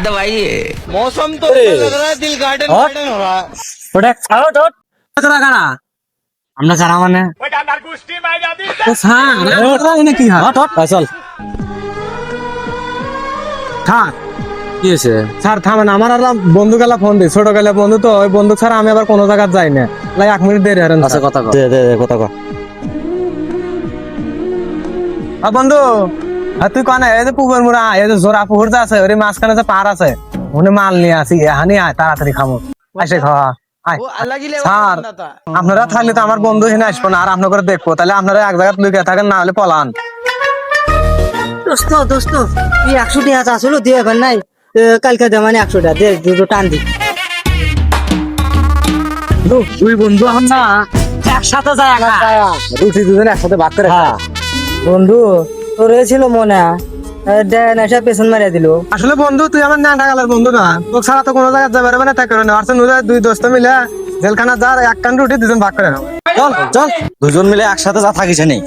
दवाई है। मौसम तो ऐसा लग रहा है दिल गार्डन गार्डन हो रहा है। ওটা ছাড়ো তো কারা কারা আমরা কারা মানে তো স্যার এনে কি হয় চল থাক কি হয়েছে? স্যার থামেন আমার আর বন্ধু গেলা ফোন দিই ছোট গেলে বন্ধু তো ওই বন্ধু ছাড়া আমি আবার কোনো জায়গায় যাই না লাই 1 মিনিট দেরি হারেন আচ্ছা কথা কর। দে কথা কর বন্ধু তুই কনে এই যে পুকুর মুড়া এই যে জোড়া পুকুর যা আছে ওই মাঝখানে যে পার আছে ওনে মাল নিয়ে আসি হানি আয় তাড়াতাড়ি খামো আসে খাওয়া আয় वो अलग ही लेवल স্যার का था। আপনারা থাকলে তো আমার বন্ধু এখানে আসবো না আর আপনাদের দেখবো তাহলে আপনারা এক জায়গায় লুকিয়ে থাকেন না হলে পলান দোস্ত তুই 100 টাকা আসলো দিয়ে এবার নাই কালকে দে মানে 100 টাকা দে দুটো টান দি দুই বন্ধু এখন না একসাথে যায় রুটি দুজন একসাথে ভাগ করে খায়। বন্ধু তোর ছিল মনে দেন এসে পেছন মারিয়া দিল আসলে বন্ধু তুই আমার নাটা গেলার বন্ধু না তোর ছাড়া তো কোনো জায়গায় যাবে পারবে না তাই করে না আর দুই দোস্ত মিলে জেলখানা যার এক কান রুটি দুজন ভাগ করে নাও চল চল দুজন মিলে একসাথে যা থাকিস নেই